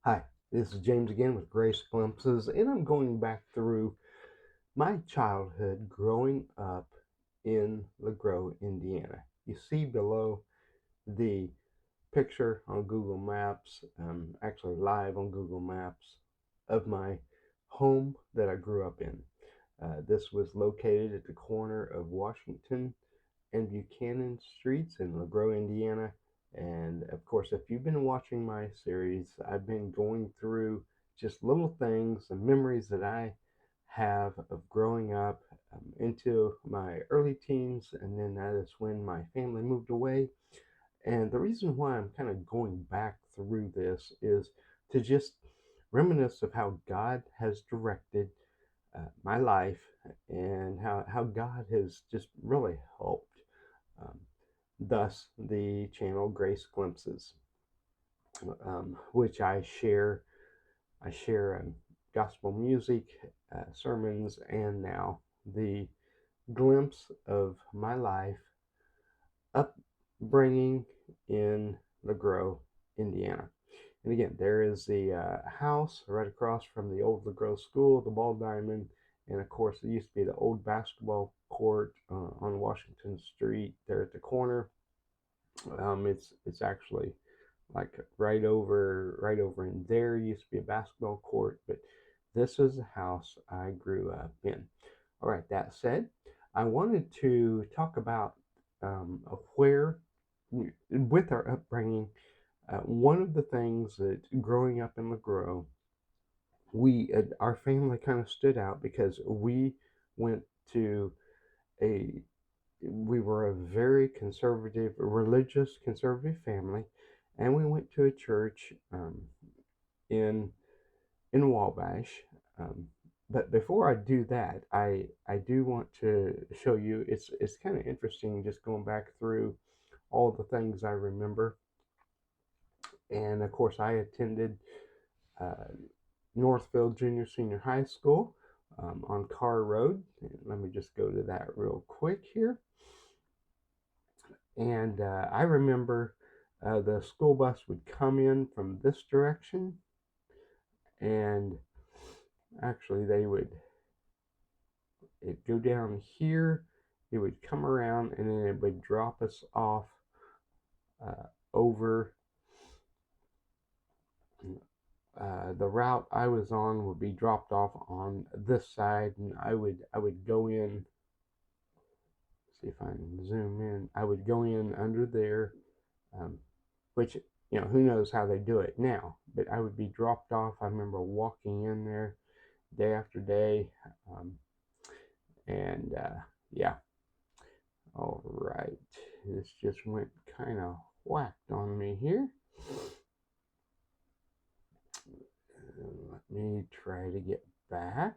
Hi, this is James again with Grace Glimpses, and I'm going back through my childhood growing up in Lagro, Indiana. You see below the picture on Google Maps, actually live on Google Maps, of my home that I grew up in. This was located at the corner of Washington and Buchanan Streets in Lagro, Indiana. And of course, if you've been watching my series, I've been going through just little things and memories that I have of growing up into my early teens, and then that is when my family moved away. And the reason why I'm kind of going back through this is to just reminisce of how God has directed my life and how God has just really helped. Um, Thus, the channel Grace Glimpses, which I share gospel music, sermons, and now the glimpse of my life upbringing in LaGrow, Indiana. And again, there is the house right across from the old LaGrow School, the Ball Diamond, and of course, it used to be the old basketball court on Washington Street there at the corner. It's actually like right over in there used to be a basketball court, but this is the house I grew up in. All right, that said, I wanted to talk about where, with our upbringing, one of the things that growing up in LaGrow, our family kind of stood out because went to a we were a very conservative, religious, conservative family, and we went to a church in Wabash. Um, but before I do that, I do want to show you. It's kind of interesting just going back through all the things I remember. And of course, I attended uh, Northfield Junior Senior High School on Carr Road. Let me just go to that real quick here. And I remember the school bus would come in from this direction, and actually they would it go down here. It would come around, and then it would drop us off over the route I was on would be dropped off on this side, and I would go in. See if I can zoom in. I would go in under there, um, which who knows how they do it now, but I would be dropped off. I remember walking in there day after day, um, and yeah. All right, this just went kind of whacked on me here. Let me try to get back.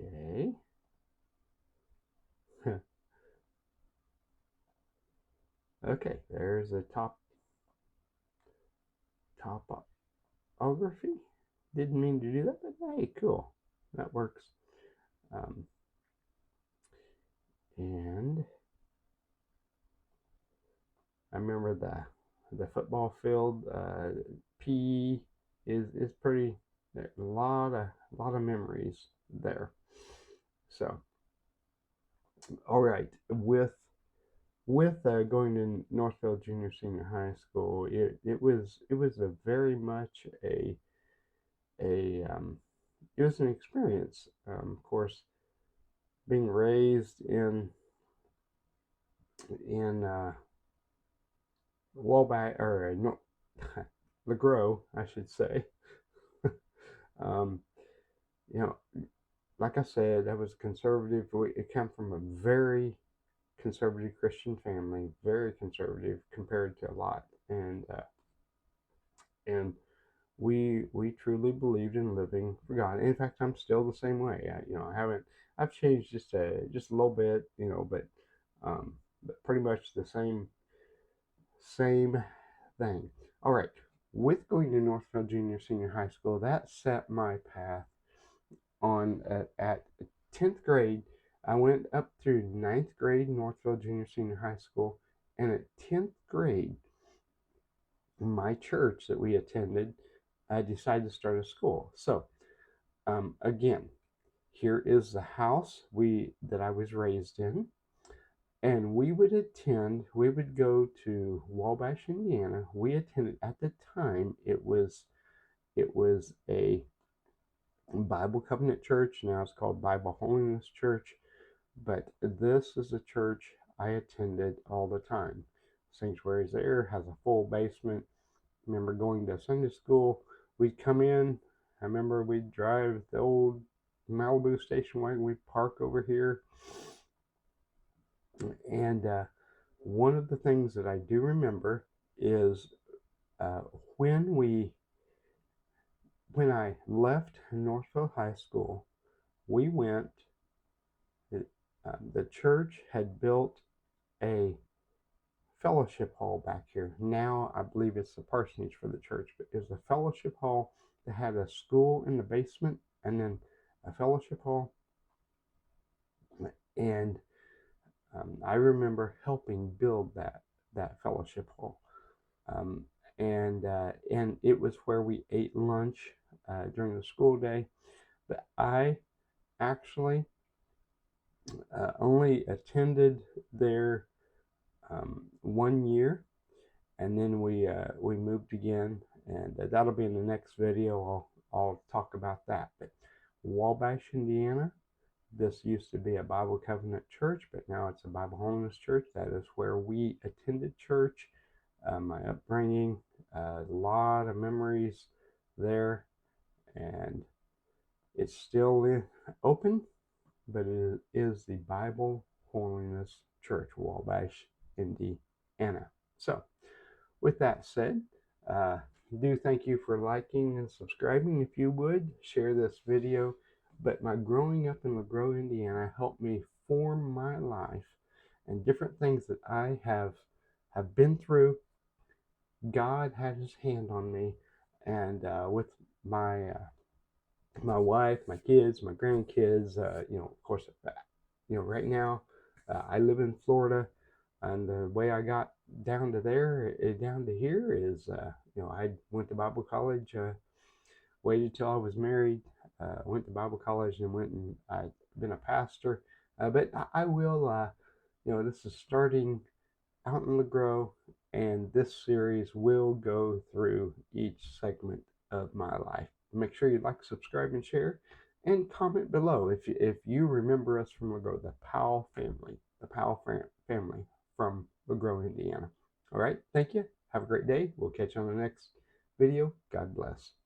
Okay. Okay, there's a topography. Didn't mean to do that, but hey, cool. That works. Um, and I remember the football field. PE is pretty. A lot of memories there. So, all right, with going to Northfield Junior Senior High School, it was a very much a it was an experience. Of course, being raised in Wabash or no, Lagro, I should say. um, you know, like I said, I was conservative. It came from a very conservative Christian family, very conservative compared to a lot, and we truly believed in living for God. In fact, I'm still the same way. I haven't. I've changed just a little bit, but pretty much the same thing. All right. With going to Northfield Junior Senior High School, that set my path on at 10th grade. I went up through ninth grade, Northfield Junior Senior High School, and at 10th grade, my church that we attended decided to start a school. So, again, here is the house that I was raised in, and we would go to Wabash, Indiana. We attended at the time it was a Bible Covenant Church. Now it's called Bible Holiness Church, but this is a church I attended all the time. Sanctuary's there, has a full basement. I remember going to Sunday school. We'd come in. I remember we'd drive the old Malibu station wagon. We'd park over here. And one of the things that I do remember is uh, when I left Northfield High School, we went. The church had built a fellowship hall back here. Now I believe it's the parsonage for the church, but it was a fellowship hall that had a school in the basement and then a fellowship hall. And I remember helping build that fellowship hall. Um, and it was where we ate lunch during the school day. But I actually only attended there 1 year, and then we moved again, and that'll be in the next video. I'll talk about that. But Wabash, Indiana. This used to be a Bible Covenant church, but now it's a Bible Holiness Church. That is where we attended church. My upbringing, a lot of memories there, and it's still open, but it is the Bible Holiness Church, Wabash, Indiana. So, with that said, do thank you for liking and subscribing. If you would, share this video. But my growing up in Lagro, Indiana helped me form my life, and different things that I have been through. God had his hand on me, and with my my wife, my kids, my grandkids, of course, right now, I live in Florida, and the way I got down to down to here is, I went to Bible college, waited till I was married, went to Bible college, and went and I've been a pastor. But I will, this is starting out in Lagro, and this series will go through each segment of my life. Make sure you like, subscribe, and share, and comment below if you remember us from Lagro, the Powell family from Lagro, Indiana. All right, thank you. Have a great day. We'll catch you on the next video. God bless.